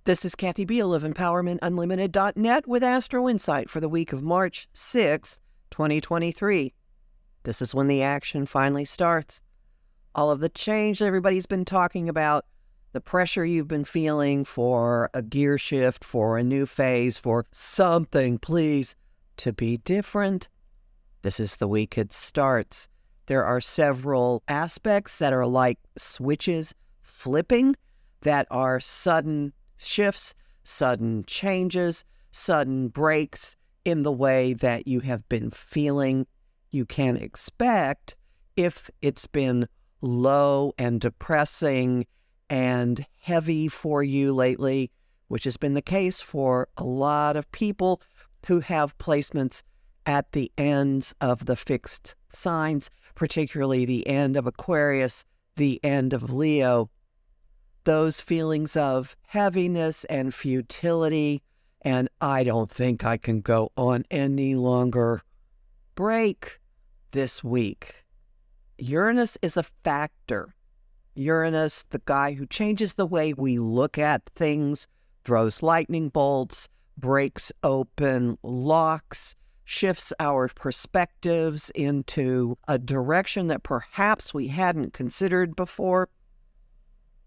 This is Kathy Biehl of EmpowermentUnlimited.net with Astro-Insight for the week of March 6, 2023. This is when the action finally starts. All of the change everybody's been talking about, the pressure you've been feeling for a gear shift, for a new phase, for something, please, to be different. This is the week it starts. There are several aspects that are like switches flipping that are sudden shifts, sudden changes, sudden breaks in the way that you have been feeling. You can expect if it's been low and depressing and heavy for you lately, which has been the case for a lot of people who have placements at the ends of the fixed signs, particularly the end of Aquarius, the end of Leo. Those feelings of heaviness and futility, and I don't think I can go on any longer, break this week. Uranus is a factor. Uranus, the guy who changes the way we look at things, throws lightning bolts, breaks open locks, shifts our perspectives into a direction that perhaps we hadn't considered before.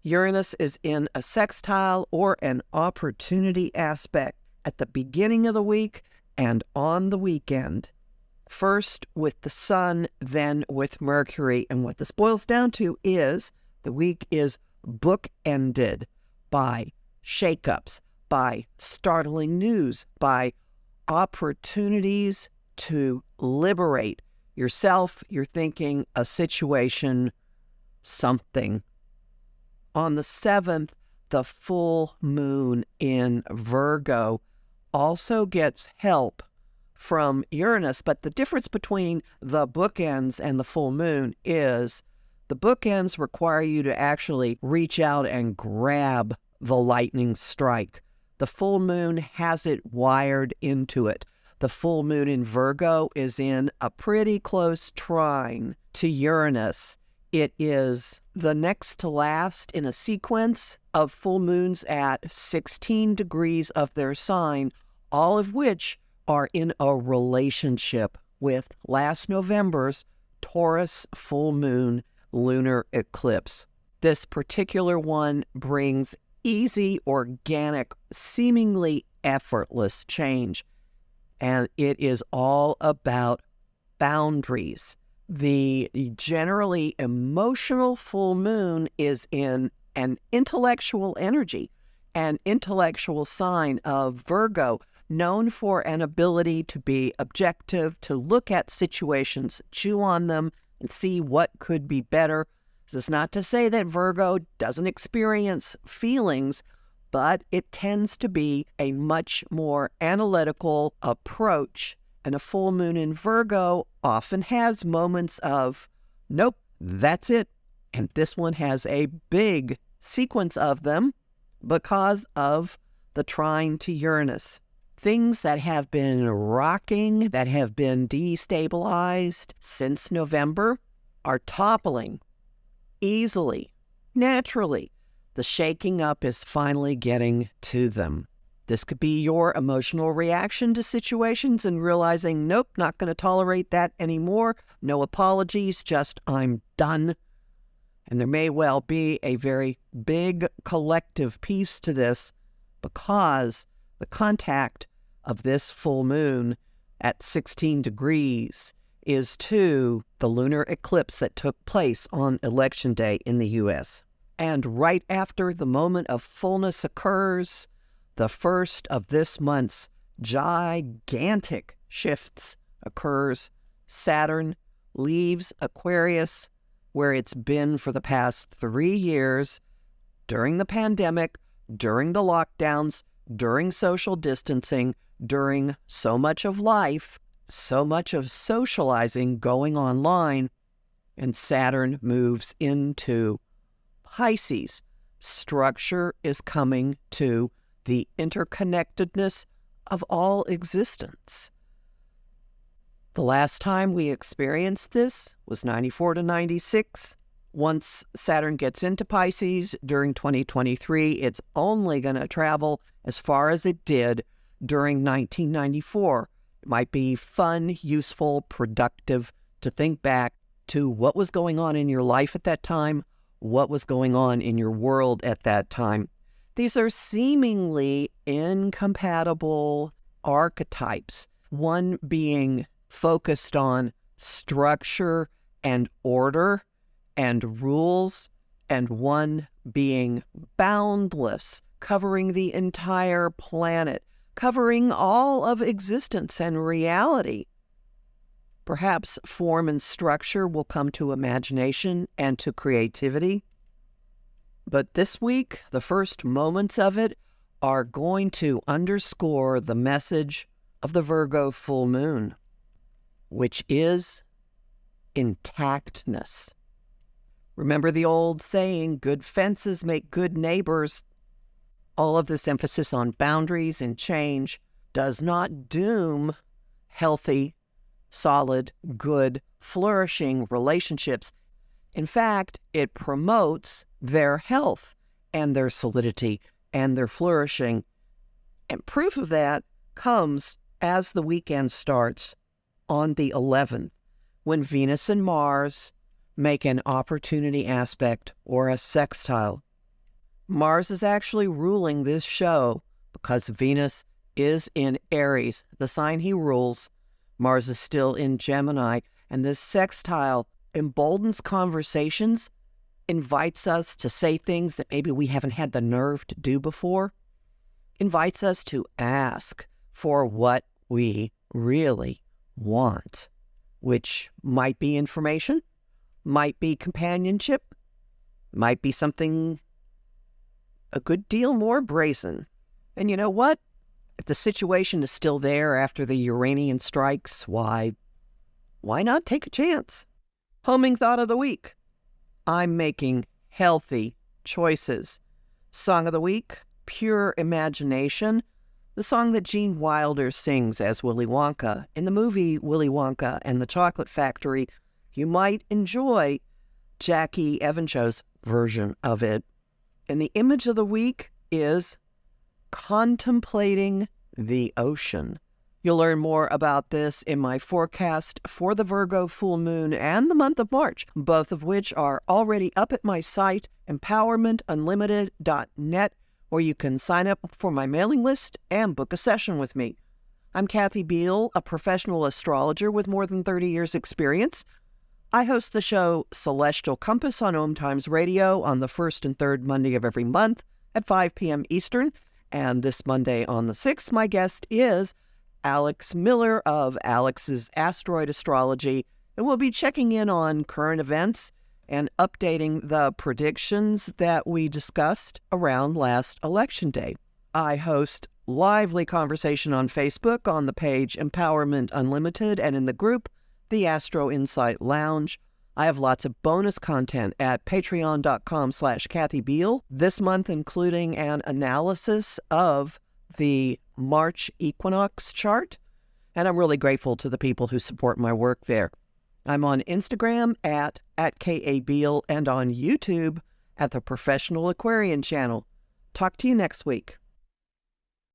Uranus is in a sextile or an opportunity aspect at the beginning of the week and on the weekend. First with the Sun, then with Mercury. And what this boils down to is the week is bookended by shakeups, by startling news, by opportunities to liberate yourself, your thinking, a situation, something. On the 7th, the full moon in Virgo also gets help from Uranus, but the difference between the bookends and the full moon is the bookends require you to actually reach out and grab the lightning strike. The full moon has it wired into it. The full moon in Virgo is in a pretty close trine to Uranus. It is the next to last in a sequence of full moons at 16 degrees of their sign, all of which are in a relationship with last November's Taurus full moon lunar eclipse. This particular one brings easy, organic, seemingly effortless change, and it is all about boundaries. The generally emotional full moon is in an intellectual energy, an intellectual sign of Virgo, known for an ability to be objective, to look at situations, chew on them, and see what could be better. This is not to say that Virgo doesn't experience feelings, but it tends to be a much more analytical approach. And a full moon in Virgo often has moments of, nope, that's it. And this one has a big sequence of them because of the trine to Uranus. Things that have been rocking, that have been destabilized since November are toppling easily, naturally. The shaking up is finally getting to them. This could be your emotional reaction to situations and realizing, nope, not going to tolerate that anymore. No apologies, just I'm done. And there may well be a very big collective piece to this because the contact of this full moon at 16 degrees is to the lunar eclipse that took place on Election Day in the U.S. And right after the moment of fullness occurs, the first of this month's gigantic shifts occurs. Saturn leaves Aquarius, where it's been for the past 3 years, during the pandemic, during the lockdowns, during social distancing, during so much of life, so much of socializing going online, and Saturn moves into Pisces. Structure is coming to the interconnectedness of all existence. The last time we experienced this was 94 to 96. Once Saturn gets into Pisces during 2023, it's only going to travel as far as it did during 1994. It might be fun, useful, productive to think back to what was going on in your life at that time, what was going on in your world at that time. These are seemingly incompatible archetypes, one being focused on structure and order and rules, and one being boundless, covering the entire planet, covering all of existence and reality. Perhaps form and structure will come to imagination and to creativity. But this week, the first moments of it are going to underscore the message of the Virgo full moon, which is intactness. Remember the old saying, good fences make good neighbors. All of this emphasis on boundaries and change does not doom healthy, solid, good, flourishing relationships. In fact, it promotes their health and their solidity and their flourishing. And proof of that comes as the weekend starts on the 11th, when Venus and Mars make an opportunity aspect or a sextile. Mars is actually ruling this show because Venus is in Aries, the sign he rules. Mars is still in Gemini, and this sextile emboldens conversations, invites us to say things that maybe we haven't had the nerve to do before, invites us to ask for what we really want, which might be information, might be companionship, might be something a good deal more brazen. And you know what? If the situation is still there after the Uranian strikes, why not take a chance? Homing thought of the week. I'm making healthy choices. Song of the week, Pure Imagination, the song that Gene Wilder sings as Willy Wonka. In the movie Willy Wonka and the Chocolate Factory, you might enjoy Jackie Evancho's version of it. And the image of the week is contemplating the ocean. You'll learn more about this in my forecast for the Virgo full moon and the month of March, both of which are already up at my site, empowermentunlimited.net, where you can sign up for my mailing list and book a session with me. I'm Kathy Biehl, a professional astrologer with more than 30 years' experience. I host the show Celestial Compass on Om Times Radio on the first and third Monday of every month at 5 p.m. Eastern. And this Monday on the 6th, my guest is Alex Miller of Alex's Asteroid Astrology, and we'll be checking in on current events and updating the predictions that we discussed around last election day. I host lively conversation on Facebook on the page Empowerment Unlimited and in the group the Astro-Insight Lounge. I have lots of bonus content at patreon.com/Kathy Biehl this month, including an analysis of the March equinox chart. And I'm really grateful to the people who support my work there. I'm on Instagram at @KABiehl and on YouTube at the Professional Aquarian channel. Talk to you next week.